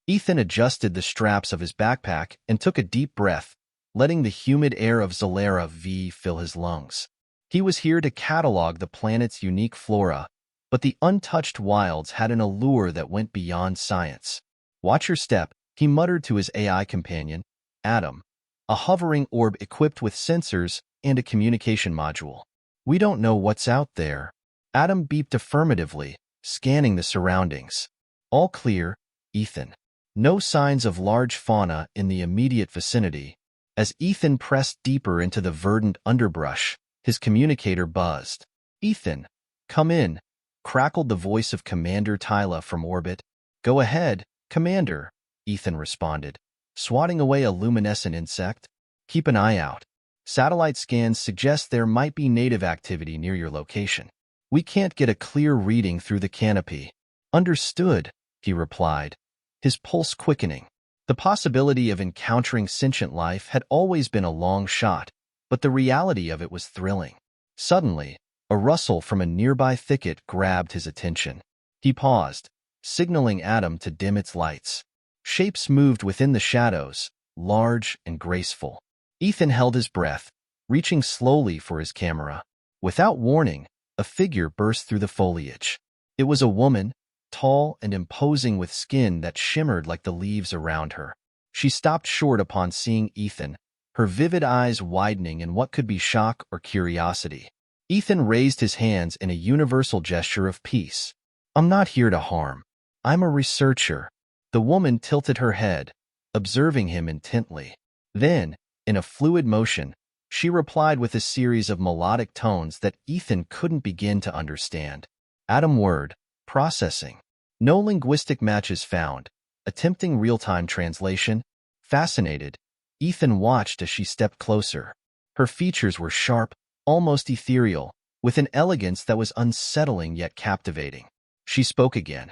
Ethan adjusted the straps of his backpack and took a deep breath, letting the humid air of Zera V fill his lungs. He was here to catalog the planet's unique flora, but the untouched wilds had an allure that went beyond science. "Watch your step," he muttered to his AI companion, Adam, a hovering orb equipped with sensors and a communication module. "We don't know what's out there." Adam beeped affirmatively, scanning the surroundings. "All clear, Ethan." No signs of large fauna in the immediate vicinity. As Ethan pressed deeper into the verdant underbrush, his communicator buzzed. "Ethan, come in," crackled the voice of Commander Tyla from orbit. "Go ahead, Commander," Ethan responded, swatting away a luminescent insect. "Keep an eye out. Satellite scans suggest there might be native activity near your location. We can't get a clear reading through the canopy." "Understood," he replied, his pulse quickening. The possibility of encountering sentient life had always been a long shot, but the reality of it was thrilling. Suddenly, a rustle from a nearby thicket grabbed his attention. He paused, signaling Adam to dim its lights. Shapes moved within the shadows, large and graceful. Ethan held his breath, reaching slowly for his camera. Without warning, a figure burst through the foliage. It was a woman, tall and imposing with skin that shimmered like the leaves around her. She stopped short upon seeing Ethan, her vivid eyes widening in what could be shock or curiosity. Ethan raised his hands in a universal gesture of peace. "I'm not here to harm. I'm a researcher." The woman tilted her head, observing him intently. Then, in a fluid motion, she replied with a series of melodic tones that Ethan couldn't begin to understand. Adam word, processing. No linguistic matches found. Attempting real-time translation. Fascinated, Ethan watched as she stepped closer. Her features were sharp, almost ethereal, with an elegance that was unsettling yet captivating. She spoke again,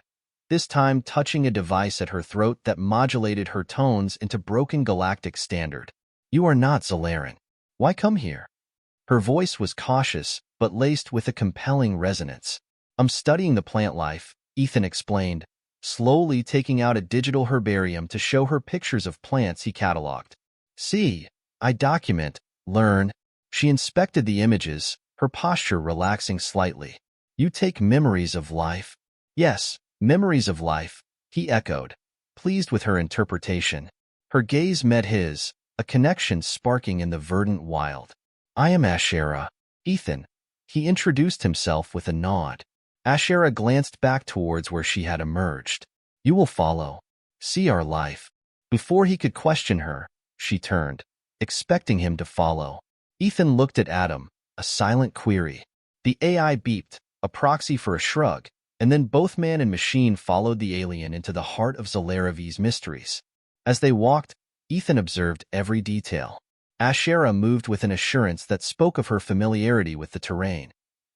this time touching a device at her throat that modulated her tones into broken galactic standard. "You are not Zelaran. Why come here?" Her voice was cautious, but laced with a compelling resonance. "I'm studying the plant life," Ethan explained, slowly taking out a digital herbarium to show her pictures of plants he cataloged. "See, I document, learn." She inspected the images, her posture relaxing slightly. "You take memories of life?" "Yes, memories of life," he echoed, pleased with her interpretation. Her gaze met his, a connection sparking in the verdant wild. "I am Ashera, Ethan." He introduced himself with a nod. Ashera glanced back towards where she had emerged. "You will follow. See our life." Before he could question her, she turned, expecting him to follow. Ethan looked at Adam, a silent query. The AI beeped, a proxy for a shrug, and then both man and machine followed the alien into the heart of Zera V's mysteries. As they walked, Ethan observed every detail. Ashera moved with an assurance that spoke of her familiarity with the terrain,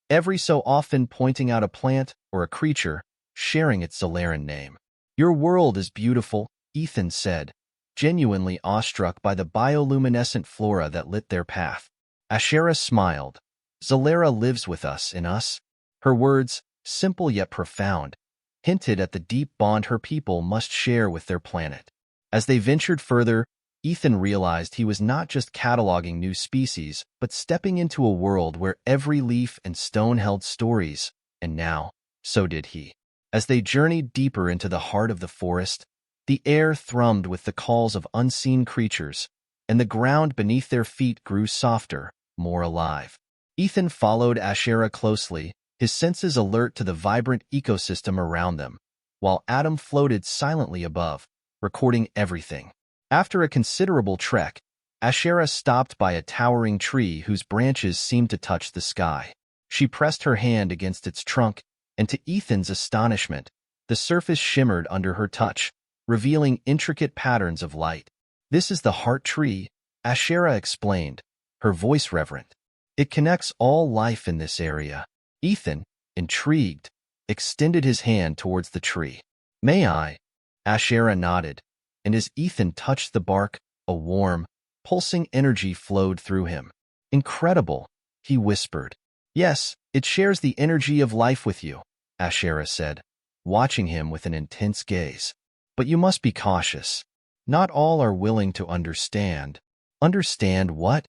every so often pointing out a plant or a creature, sharing its Zelaran name. "Your world is beautiful," Ethan said, genuinely awestruck by the bioluminescent flora that lit their path. Ashera smiled. "Zera lives with us in us." Her words, simple yet profound, hinted at the deep bond her people must share with their planet. As they ventured further, Ethan realized he was not just cataloging new species, but stepping into a world where every leaf and stone held stories, and now, so did he. As they journeyed deeper into the heart of the forest, the air thrummed with the calls of unseen creatures, and the ground beneath their feet grew softer, more alive. Ethan followed Ashera closely, his senses alert to the vibrant ecosystem around them, while Adam floated silently above, recording everything. After a considerable trek, Ashera stopped by a towering tree whose branches seemed to touch the sky. She pressed her hand against its trunk, and to Ethan's astonishment, the surface shimmered under her touch, revealing intricate patterns of light. "This is the heart tree," Ashera explained, her voice reverent. "It connects all life in this area." Ethan, intrigued, extended his hand towards the tree. "May I?" Ashera nodded, and as Ethan touched the bark, a warm, pulsing energy flowed through him. "Incredible," he whispered. "Yes, it shares the energy of life with you," Ashera said, watching him with an intense gaze. But you must be cautious. Not all are willing to understand. Understand what?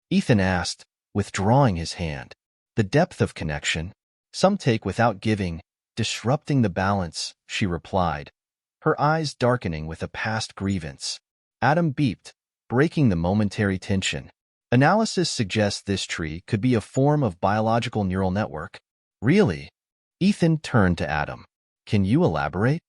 Ethan asked, withdrawing his hand. The depth of connection. Some take without giving, disrupting the balance, she replied, her eyes darkening with a past grievance. Adam beeped, breaking the momentary tension. Analysis suggests this tree could be a form of biological neural network. Really? Ethan turned to Adam. Can you elaborate?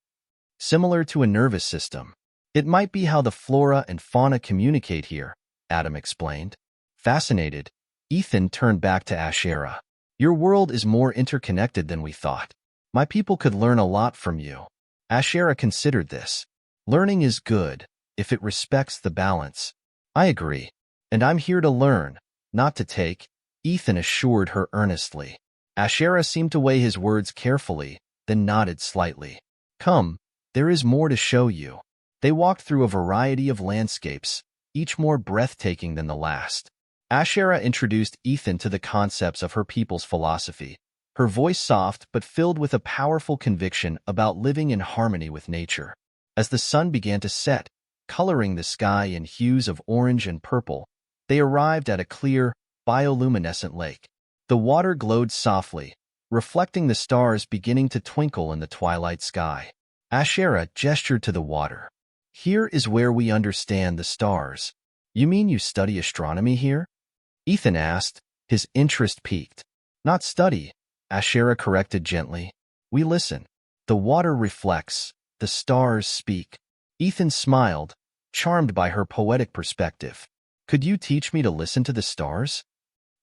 Similar to a nervous system. It might be how the flora and fauna communicate here, Adam explained. Fascinated, Ethan turned back to Ashera. Your world is more interconnected than we thought. My people could learn a lot from you. Ashera considered this. Learning is good, if it respects the balance. I agree. And I'm here to learn, not to take, Ethan assured her earnestly. Ashera seemed to weigh his words carefully, then nodded slightly. Come, there is more to show you. They walked through a variety of landscapes, each more breathtaking than the last. Ashera introduced Ethan to the concepts of her people's philosophy, her voice soft but filled with a powerful conviction about living in harmony with nature. As the sun began to set, coloring the sky in hues of orange and purple, they arrived at a clear, bioluminescent lake. The water glowed softly, reflecting the stars beginning to twinkle in the twilight sky. Ashera gestured to the water. Here is where we understand the stars. You mean you study astronomy here? Ethan asked, his interest piqued. Not study, Ashera corrected gently. We listen. The water reflects, the stars speak. Ethan smiled, charmed by her poetic perspective. Could you teach me to listen to the stars?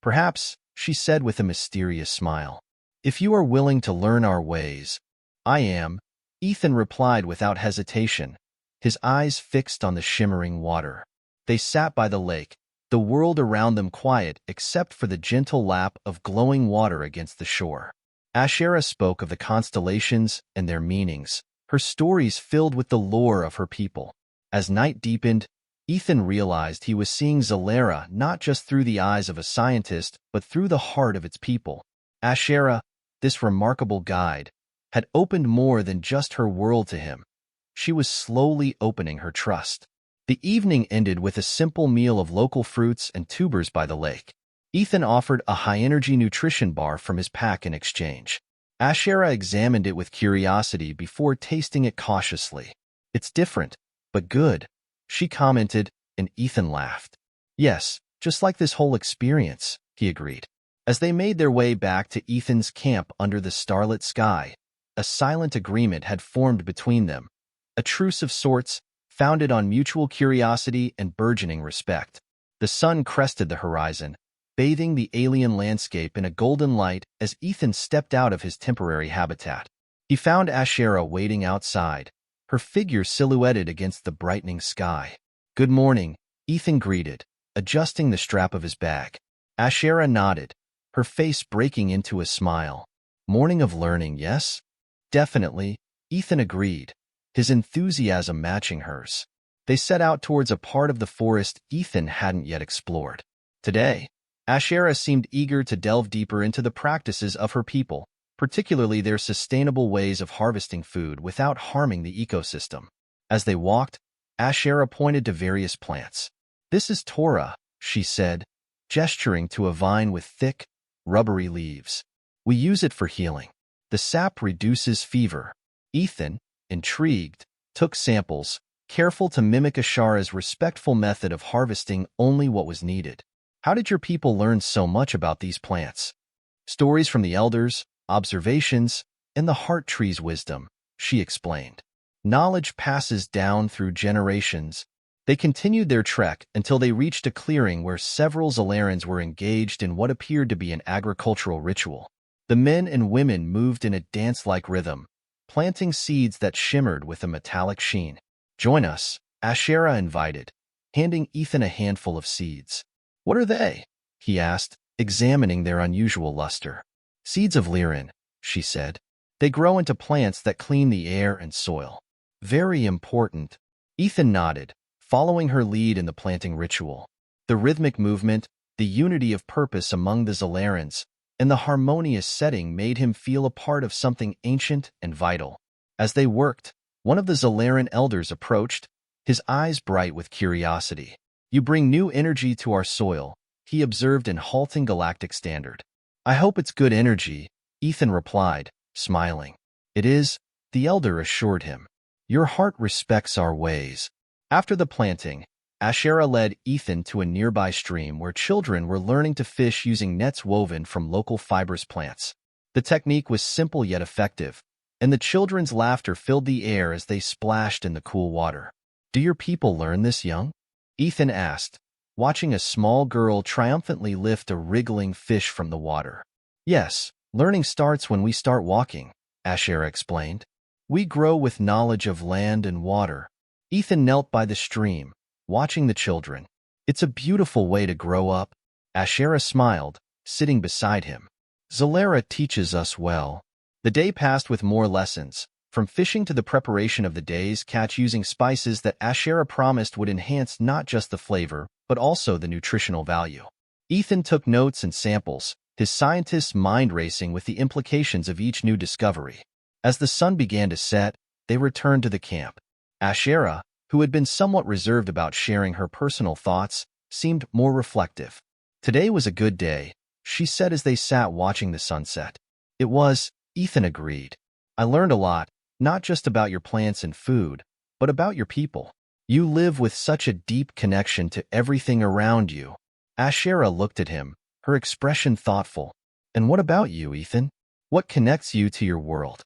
Perhaps, she said with a mysterious smile. If you are willing to learn our ways, I am, Ethan replied without hesitation, his eyes fixed on the shimmering water. They sat by the lake, the world around them quiet except for the gentle lap of glowing water against the shore. Ashera spoke of the constellations and their meanings, her stories filled with the lore of her people. As night deepened, Ethan realized he was seeing Zera not just through the eyes of a scientist, but through the heart of its people. Ashera, this remarkable guide, had opened more than just her world to him. She was slowly opening her trust. The evening ended with a simple meal of local fruits and tubers by the lake. Ethan offered a high-energy nutrition bar from his pack in exchange. Ashera examined it with curiosity before tasting it cautiously. It's different, but good, she commented, and Ethan laughed. Yes, just like this whole experience, he agreed. As they made their way back to Ethan's camp under the starlit sky, a silent agreement had formed between them, a truce of sorts, founded on mutual curiosity and burgeoning respect. The sun crested the horizon, bathing the alien landscape in a golden light as Ethan stepped out of his temporary habitat. He found Ashera waiting outside, her figure silhouetted against the brightening sky. Good morning, Ethan greeted, adjusting the strap of his bag. Ashera nodded, her face breaking into a smile. Morning of learning, yes? Definitely, Ethan agreed, his enthusiasm matching hers. They set out towards a part of the forest Ethan hadn't yet explored. Today, Ashera seemed eager to delve deeper into the practices of her people, particularly their sustainable ways of harvesting food without harming the ecosystem. As they walked, Ashera pointed to various plants. This is Torah, she said, gesturing to a vine with thick, rubbery leaves. We use it for healing. The sap reduces fever. Ethan, intrigued, took samples, careful to mimic Ashera's respectful method of harvesting only what was needed. How did your people learn so much about these plants? Stories from the elders, observations, and the heart tree's wisdom, she explained. Knowledge passes down through generations. They continued their trek until they reached a clearing where several Zelarans were engaged in what appeared to be an agricultural ritual. The men and women moved in a dance-like rhythm, planting seeds that shimmered with a metallic sheen. Join us, Ashera invited, handing Ethan a handful of seeds. What are they? He asked, examining their unusual luster. Seeds of lirin, she said. They grow into plants that clean the air and soil. Very important. Ethan nodded, following her lead in the planting ritual. The rhythmic movement, the unity of purpose among the Zelarans, and the harmonious setting made him feel a part of something ancient and vital. As they worked, One of the Zalaran elders approached, his eyes bright with curiosity. "You bring new energy to our soil," he observed in halting galactic standard. "I hope it's good energy," Ethan replied, smiling. "It is," the elder assured him. "Your heart respects our ways." After the planting, Ashera led Ethan to a nearby stream where children were learning to fish using nets woven from local fibrous plants. The technique was simple yet effective, and the children's laughter filled the air as they splashed in the cool water. "Do your people learn this young?" Ethan asked, watching a small girl triumphantly lift a wriggling fish from the water. "Yes, learning starts when we start walking," Ashera explained. "We grow with knowledge of land and water." Ethan knelt by the stream, watching the children. "It's a beautiful way to grow up." Ashera smiled, sitting beside him. "Zalera teaches us well." The day passed with more lessons, from fishing to the preparation of the day's catch using spices that Ashera promised would enhance not just the flavor, but also the nutritional value. Ethan took notes and samples, his scientist's mind racing with the implications of each new discovery. As the sun began to set, they returned to the camp. Ashera, who had been somewhat reserved about sharing her personal thoughts, seemed more reflective. "Today was a good day," she said as they sat watching the sunset. "It was," Ethan agreed. "I learned a lot, not just about your plants and food, but about your people. You live with such a deep connection to everything around you." Ashera looked at him, her expression thoughtful. "And what about you, Ethan? What connects you to your world?"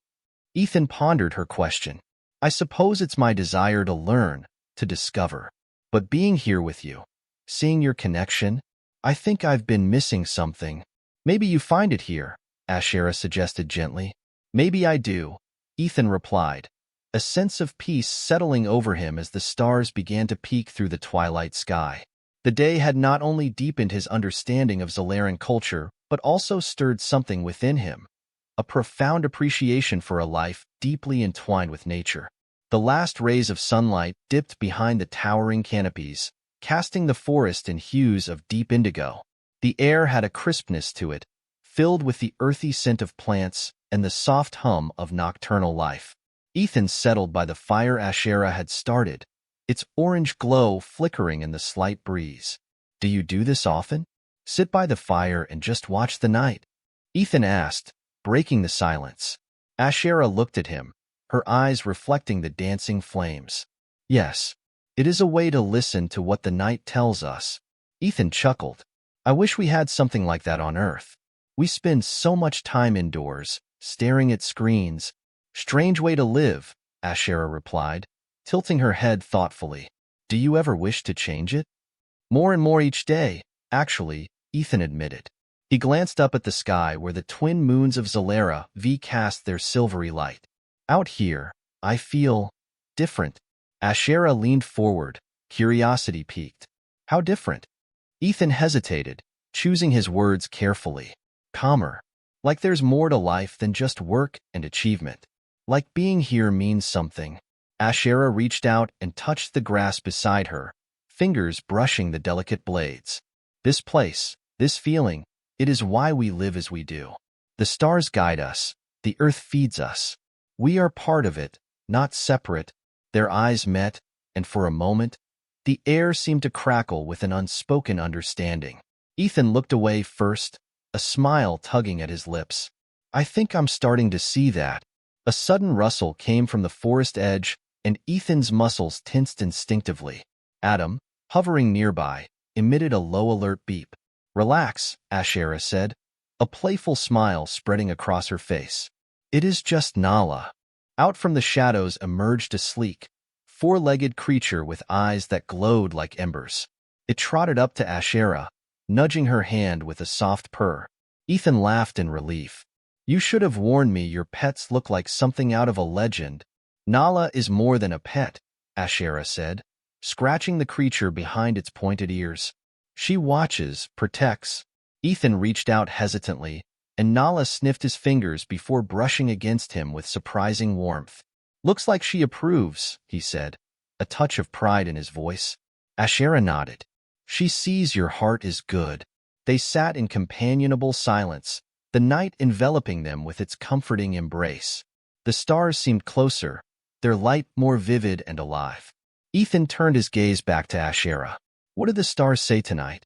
Ethan pondered her question. "I suppose it's my desire to learn, to discover. But being here with you, seeing your connection, I think I've been missing something." "Maybe you find it here," Ashera suggested gently. "Maybe I do," Ethan replied, a sense of peace settling over him as the stars began to peek through the twilight sky. The day had not only deepened his understanding of Zalaran culture, but also stirred something within him, a profound appreciation for a life deeply entwined with nature. The last rays of sunlight dipped behind the towering canopies, casting the forest in hues of deep indigo. The air had a crispness to it, filled with the earthy scent of plants and the soft hum of nocturnal life. Ethan settled by the fire Ashera had started, its orange glow flickering in the slight breeze. "Do you do this often? Sit by the fire and just watch the night?" Ethan asked, breaking the silence. Ashera looked at him, her eyes reflecting the dancing flames. "Yes, it is a way to listen to what the night tells us." Ethan chuckled. "I wish we had something like that on Earth. We spend so much time indoors, staring at screens." "Strange way to live," Ashera replied, tilting her head thoughtfully. "Do you ever wish to change it?" "More and more each day, actually," Ethan admitted. He glanced up at the sky where the twin moons of Zera V cast their silvery light. "Out here, I feel different." Ashera leaned forward, curiosity piqued. "How different?" Ethan hesitated, choosing his words carefully. "Calmer. Like there's more to life than just work and achievement. Like being here means something." Ashera reached out and touched the grass beside her, fingers brushing the delicate blades. "This place, this feeling, it is why we live as we do. The stars guide us, the earth feeds us. We are part of it, not separate." Their eyes met, and for a moment, the air seemed to crackle with an unspoken understanding. Ethan looked away first, a smile tugging at his lips. "I think I'm starting to see that." A sudden rustle came from the forest edge, and Ethan's muscles tensed instinctively. Adam, hovering nearby, emitted a low alert beep. "Relax," Ashera said, a playful smile spreading across her face. "It is just Nala." Out from the shadows emerged a sleek, four-legged creature with eyes that glowed like embers. It trotted up to Ashera, nudging her hand with a soft purr. Ethan laughed in relief. "You should have warned me your pets look like something out of a legend." "Nala is more than a pet," Ashera said, scratching the creature behind its pointed ears. "She watches, protects." Ethan reached out hesitantly, and Nala sniffed his fingers before brushing against him with surprising warmth. "Looks like she approves," he said, a touch of pride in his voice. Ashera nodded. "She sees your heart is good." They sat in companionable silence, the night enveloping them with its comforting embrace. The stars seemed closer, their light more vivid and alive. Ethan turned his gaze back to Ashera. What did the stars say tonight?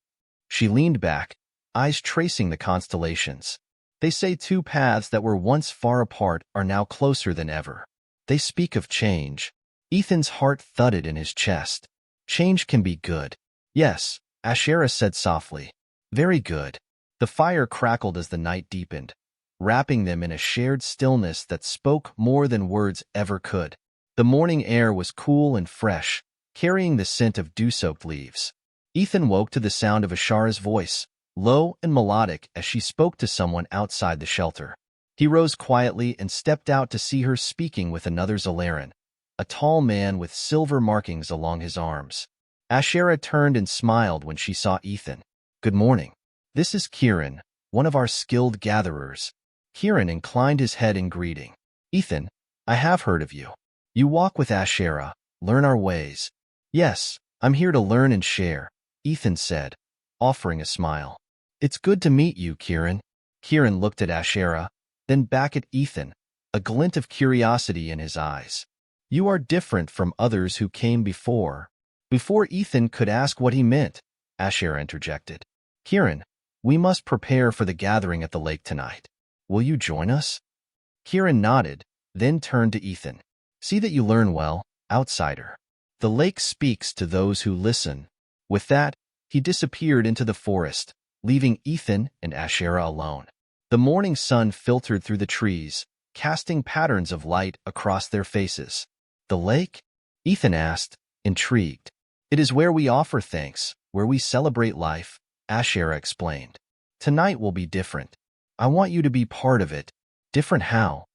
She leaned back, eyes tracing the constellations. They say two paths that were once far apart are now closer than ever. They speak of change. Ethan's heart thudded in his chest. Change can be good. Yes, Ashera said softly. Very good. The fire crackled as the night deepened, wrapping them in a shared stillness that spoke more than words ever could. The morning air was cool and fresh, carrying the scent of dew-soaked leaves. Ethan woke to the sound of Ashera's voice, low and melodic as she spoke to someone outside the shelter. He rose quietly and stepped out to see her speaking with another Zelaran, a tall man with silver markings along his arms. Ashera turned and smiled when she saw Ethan. Good morning. This is Kieran, one of our skilled gatherers. Kieran inclined his head in greeting. Ethan, I have heard of you. You walk with Ashera, learn our ways. Yes, I'm here to learn and share, Ethan said, offering a smile. It's good to meet you, Kieran. Kieran looked at Ashera, then back at Ethan, a glint of curiosity in his eyes. You are different from others who came before. Before Ethan could ask what he meant, Ashera interjected. Kieran, we must prepare for the gathering at the lake tonight. Will you join us? Kieran nodded, then turned to Ethan. See that you learn well, outsider. The lake speaks to those who listen. With that, he disappeared into the forest, leaving Ethan and Ashera alone. The morning sun filtered through the trees, casting patterns of light across their faces. The lake? Ethan asked, intrigued. It is where we offer thanks, where we celebrate life, Ashera explained. Tonight will be different. I want you to be part of it. Different how?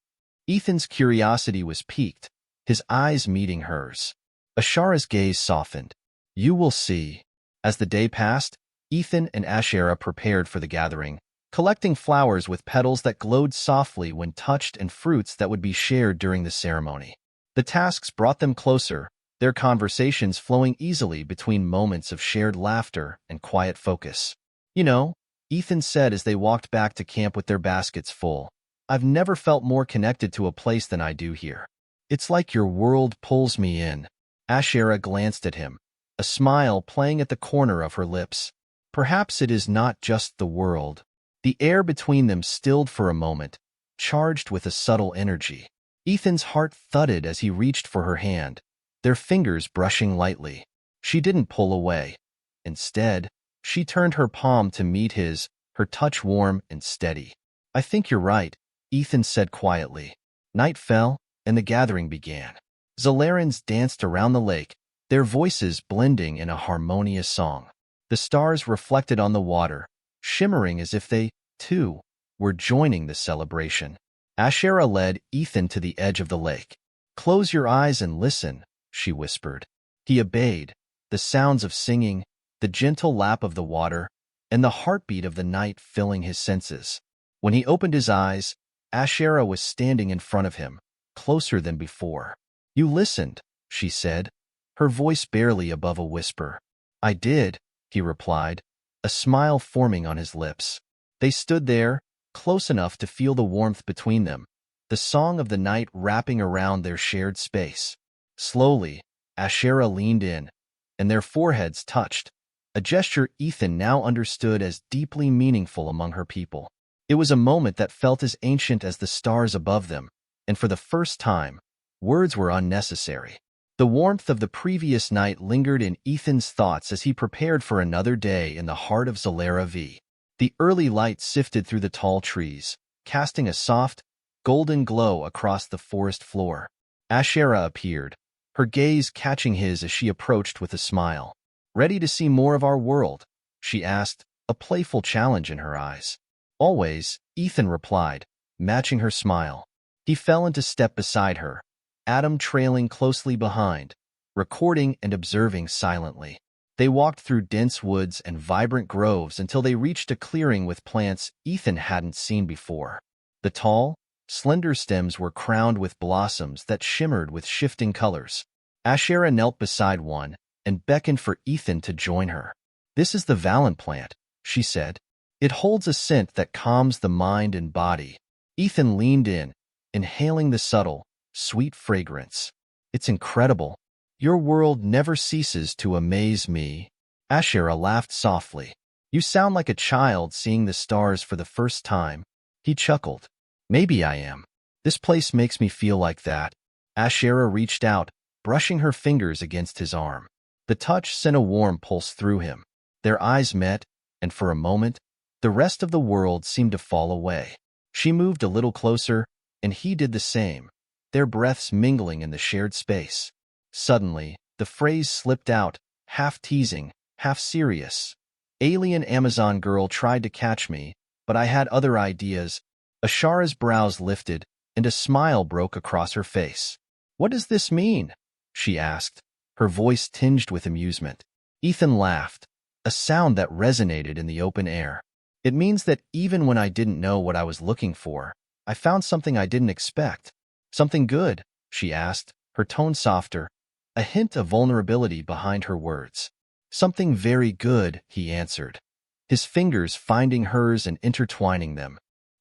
Ethan's curiosity was piqued, his eyes meeting hers. Ashera's gaze softened. You will see. As the day passed, Ethan and Ashera prepared for the gathering, collecting flowers with petals that glowed softly when touched and fruits that would be shared during the ceremony. The tasks brought them closer, their conversations flowing easily between moments of shared laughter and quiet focus. You know, Ethan said as they walked back to camp with their baskets full, I've never felt more connected to a place than I do here. It's like your world pulls me in. Ashera glanced at him, a smile playing at the corner of her lips. Perhaps it is not just the world. The air between them stilled for a moment, charged with a subtle energy. Ethan's heart thudded as he reached for her hand, their fingers brushing lightly. She didn't pull away. Instead, she turned her palm to meet his, her touch warm and steady. I think you're right, Ethan said quietly. Night fell, and the gathering began. Zelarans danced around the lake, their voices blending in a harmonious song. The stars reflected on the water, shimmering as if they, too, were joining the celebration. Ashera led Ethan to the edge of the lake. Close your eyes and listen, she whispered. He obeyed, the sounds of singing, the gentle lap of the water, and the heartbeat of the night filling his senses. When he opened his eyes, Ashera was standing in front of him, closer than before. You listened, she said, her voice barely above a whisper. I did, he replied, a smile forming on his lips. They stood there, close enough to feel the warmth between them, the song of the night wrapping around their shared space. Slowly, Ashera leaned in, and their foreheads touched, a gesture Ethan now understood as deeply meaningful among her people. It was a moment that felt as ancient as the stars above them, and for the first time, words were unnecessary. The warmth of the previous night lingered in Ethan's thoughts as he prepared for another day in the heart of Zera V. The early light sifted through the tall trees, casting a soft, golden glow across the forest floor. Ashera appeared, her gaze catching his as she approached with a smile. Ready to see more of our world? She asked, a playful challenge in her eyes. Always, Ethan replied, matching her smile. He fell into step beside her, Adam trailing closely behind, recording and observing silently. They walked through dense woods and vibrant groves until they reached a clearing with plants Ethan hadn't seen before. The tall, slender stems were crowned with blossoms that shimmered with shifting colors. Ashera knelt beside one and beckoned for Ethan to join her. This is the Valen plant, she said. It holds a scent that calms the mind and body. Ethan leaned in, inhaling the subtle, sweet fragrance. It's incredible. Your world never ceases to amaze me. Ashera laughed softly. You sound like a child seeing the stars for the first time. He chuckled. Maybe I am. This place makes me feel like that. Ashera reached out, brushing her fingers against his arm. The touch sent a warm pulse through him. Their eyes met, and for a moment, the rest of the world seemed to fall away. She moved a little closer, and he did the same, their breaths mingling in the shared space. Suddenly, the phrase slipped out, half teasing, half serious. Alien Amazon girl tried to catch me, but I had other ideas. Ashara's brows lifted, and a smile broke across her face. What does this mean? She asked, her voice tinged with amusement. Ethan laughed, a sound that resonated in the open air. It means that even when I didn't know what I was looking for, I found something I didn't expect. Something good, she asked, her tone softer, a hint of vulnerability behind her words. Something very good, he answered, his fingers finding hers and intertwining them.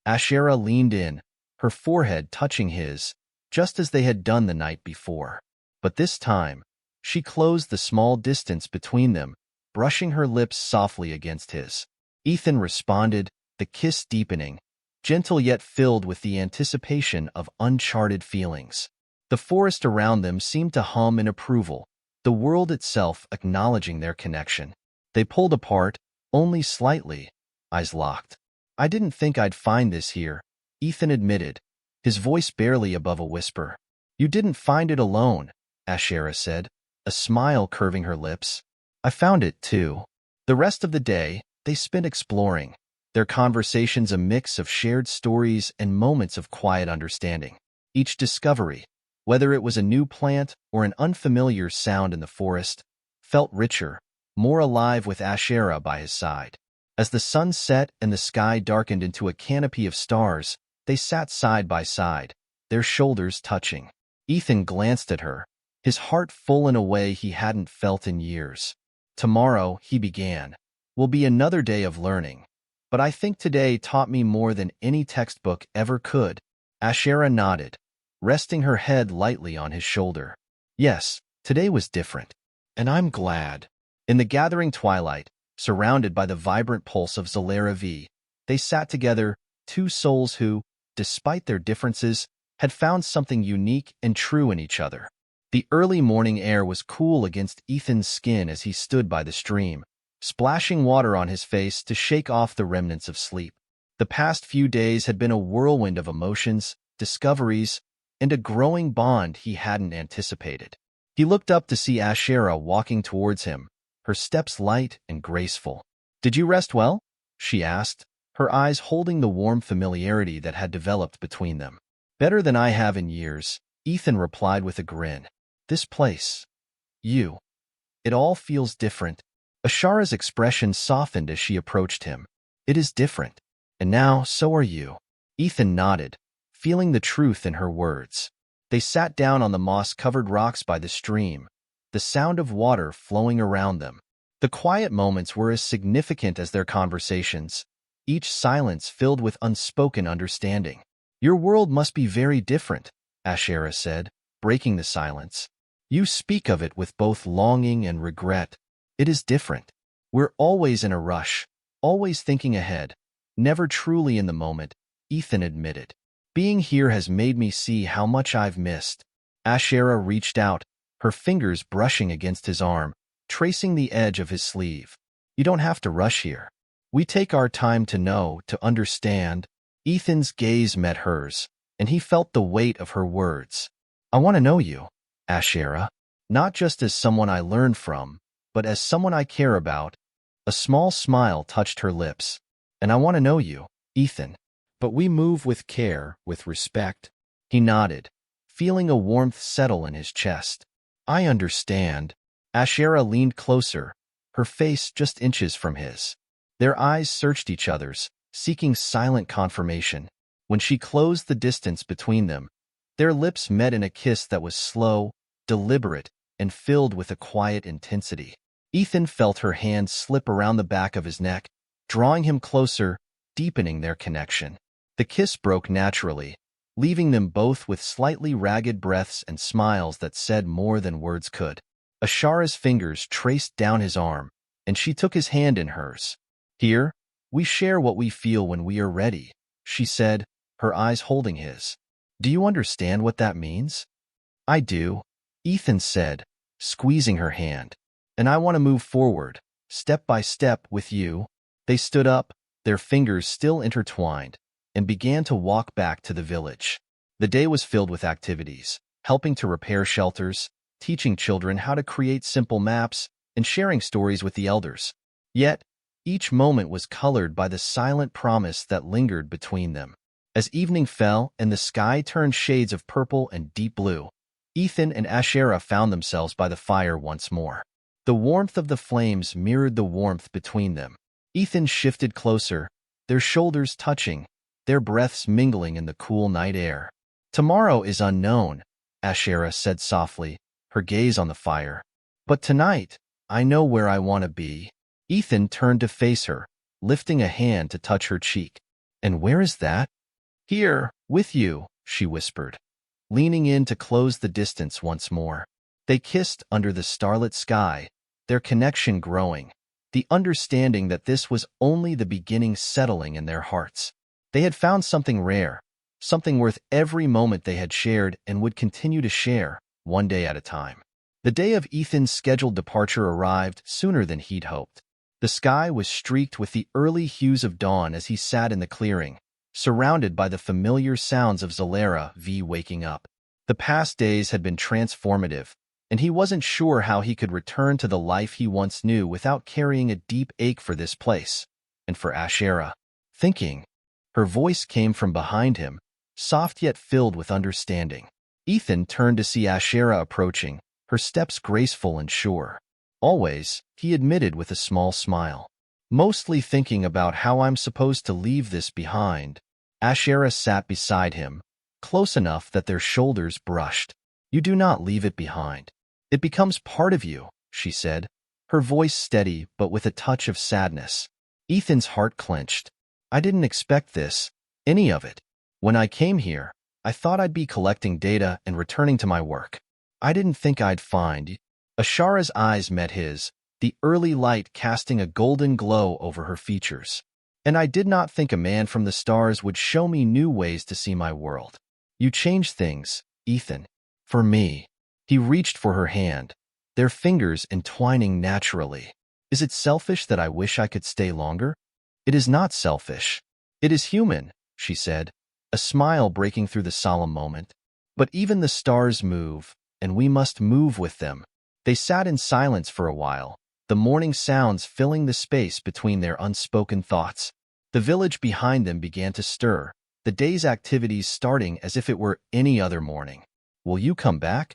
Ashera leaned in, her forehead touching his, just as they had done the night before. But this time, she closed the small distance between them, brushing her lips softly against his. Ethan responded, the kiss deepening, gentle yet filled with the anticipation of uncharted feelings. The forest around them seemed to hum in approval, the world itself acknowledging their connection. They pulled apart, only slightly, eyes locked. I didn't think I'd find this here, Ethan admitted, his voice barely above a whisper. You didn't find it alone, Ashera said, a smile curving her lips. I found it too. The rest of the day, they spent exploring, their conversations a mix of shared stories and moments of quiet understanding. Each discovery, whether it was a new plant or an unfamiliar sound in the forest, felt richer, more alive with Ashera by his side. As the sun set and the sky darkened into a canopy of stars, they sat side by side, their shoulders touching. Ethan glanced at her, his heart full in a way he hadn't felt in years. Tomorrow, he began, will be another day of learning, but I think today taught me more than any textbook ever could. Ashera nodded, resting her head lightly on his shoulder. Yes, today was different, and I'm glad. In the gathering twilight, surrounded by the vibrant pulse of Zera V, they sat together, two souls who, despite their differences, had found something unique and true in each other. The early morning air was cool against Ethan's skin as he stood by the stream, splashing water on his face to shake off the remnants of sleep. The past few days had been a whirlwind of emotions, discoveries, and a growing bond he hadn't anticipated. He looked up to see Ashera walking towards him, her steps light and graceful. Did you rest well? She asked, her eyes holding the warm familiarity that had developed between them. Better than I have in years, Ethan replied with a grin. This place. You. It all feels different. Ashara's expression softened as she approached him. It is different. And now, so are you. Ethan nodded, feeling the truth in her words. They sat down on the moss-covered rocks by the stream, the sound of water flowing around them. The quiet moments were as significant as their conversations, each silence filled with unspoken understanding. Your world must be very different, Ashera said, breaking the silence. You speak of it with both longing and regret. It is different. We're always in a rush, always thinking ahead, never truly in the moment, Ethan admitted. Being here has made me see how much I've missed. Ashera reached out, her fingers brushing against his arm, tracing the edge of his sleeve. You don't have to rush here. We take our time to know, to understand. Ethan's gaze met hers, and he felt the weight of her words. I want to know you, Ashera, not just as someone I learn from, but as someone I care about. A small smile touched her lips. And I want to know you, Ethan. But we move with care, with respect. He nodded, feeling a warmth settle in his chest. I understand. Ashera leaned closer, her face just inches from his. Their eyes searched each other's, seeking silent confirmation. When she closed the distance between them, their lips met in a kiss that was slow, deliberate, and filled with a quiet intensity. Ethan felt her hand slip around the back of his neck, drawing him closer, deepening their connection. The kiss broke naturally, leaving them both with slightly ragged breaths and smiles that said more than words could. Ashera's fingers traced down his arm, and she took his hand in hers. "Here, we share what we feel when we are ready," she said, her eyes holding his. "Do you understand what that means?" "I do," Ethan said, squeezing her hand. "And I want to move forward, step by step, with you." They stood up, their fingers still intertwined, and began to walk back to the village. The day was filled with activities, helping to repair shelters, teaching children how to create simple maps, and sharing stories with the elders. Yet, each moment was colored by the silent promise that lingered between them. As evening fell and the sky turned shades of purple and deep blue, Ethan and Ashera found themselves by the fire once more. The warmth of the flames mirrored the warmth between them. Ethan shifted closer, their shoulders touching, their breaths mingling in the cool night air. "Tomorrow is unknown," Ashera said softly, her gaze on the fire. "But tonight, I know where I want to be." Ethan turned to face her, lifting a hand to touch her cheek. "And where is that?" "Here, with you," she whispered, leaning in to close the distance once more. They kissed under the starlit sky, their connection growing, the understanding that this was only the beginning settling in their hearts. They had found something rare, something worth every moment they had shared and would continue to share, one day at a time. The day of Ethan's scheduled departure arrived sooner than he'd hoped. The sky was streaked with the early hues of dawn as he sat in the clearing, surrounded by the familiar sounds of Zera V waking up. The past days had been transformative, and he wasn't sure how he could return to the life he once knew without carrying a deep ache for this place, and for Ashera. Thinking. Her voice came from behind him, soft yet filled with understanding. Ethan turned to see Ashera approaching, her steps graceful and sure. "Always," he admitted with a small smile. "Mostly thinking about how I'm supposed to leave this behind." Ashera sat beside him, close enough that their shoulders brushed. "You do not leave it behind. It becomes part of you," she said, her voice steady but with a touch of sadness. Ethan's heart clenched. "I didn't expect this, any of it. When I came here, I thought I'd be collecting data and returning to my work. I didn't think I'd find—" Ashera's eyes met his, the early light casting a golden glow over her features. "And I did not think a man from the stars would show me new ways to see my world. You changed things, Ethan. For me." He reached for her hand, their fingers entwining naturally. "Is it selfish that I wish I could stay longer?" "It is not selfish. It is human," she said, a smile breaking through the solemn moment. "But even the stars move, and we must move with them." They sat in silence for a while, the morning sounds filling the space between their unspoken thoughts. The village behind them began to stir, the day's activities starting as if it were any other morning. "Will you come back?"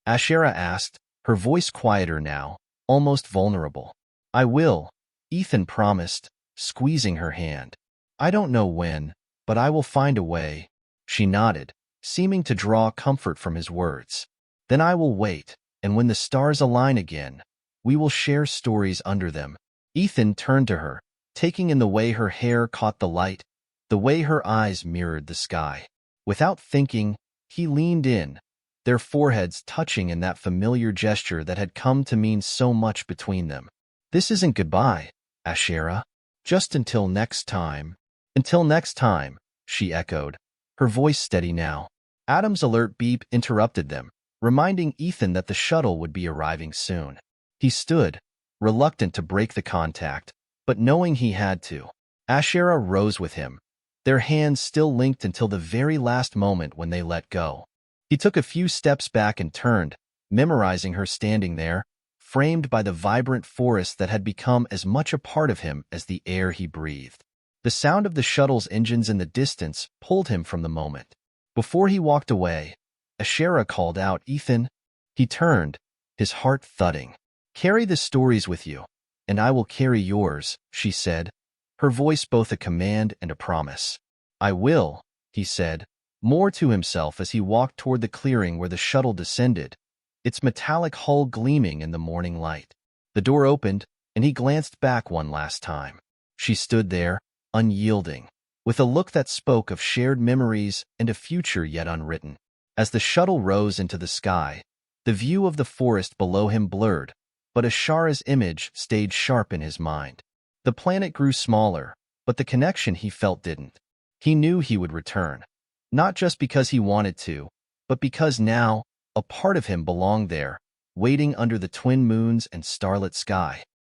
Ashera asked, her voice quieter now, almost vulnerable. "I will," Ethan promised, squeezing her hand. "I don't know when, but I will find a way." She nodded, seeming to draw comfort from his words. "Then I will wait, and when the stars align again, we will share stories under them." Ethan turned to her, taking in the way her hair caught the light, the way her eyes mirrored the sky. Without thinking, he leaned in, their foreheads touching in that familiar gesture that had come to mean so much between them. "This isn't goodbye, Ashera. Just until next time." "Until next time," she echoed, her voice steady now. Adam's alert beep interrupted them, reminding Ethan that the shuttle would be arriving soon. He stood, reluctant to break the contact, but knowing he had to. Ashera rose with him, their hands still linked until the very last moment when they let go. He took a few steps back and turned, memorizing her standing there, framed by the vibrant forest that had become as much a part of him as the air he breathed. The sound of the shuttle's engines in the distance pulled him from the moment. Before he walked away, Ashera called out, "Ethan." He turned, his heart thudding. "Carry the stories with you, and I will carry yours," she said, her voice both a command and a promise. "I will," he said, more to himself as he walked toward the clearing where the shuttle descended, its metallic hull gleaming in the morning light. The door opened, and he glanced back one last time. She stood there, unyielding, with a look that spoke of shared memories and a future yet unwritten. As the shuttle rose into the sky, the view of the forest below him blurred, but Ashera's image stayed sharp in his mind. The planet grew smaller, but the connection he felt didn't. He knew he would return, not just because he wanted to, but because now, a part of him belonged there, waiting under the twin moons and starlit sky.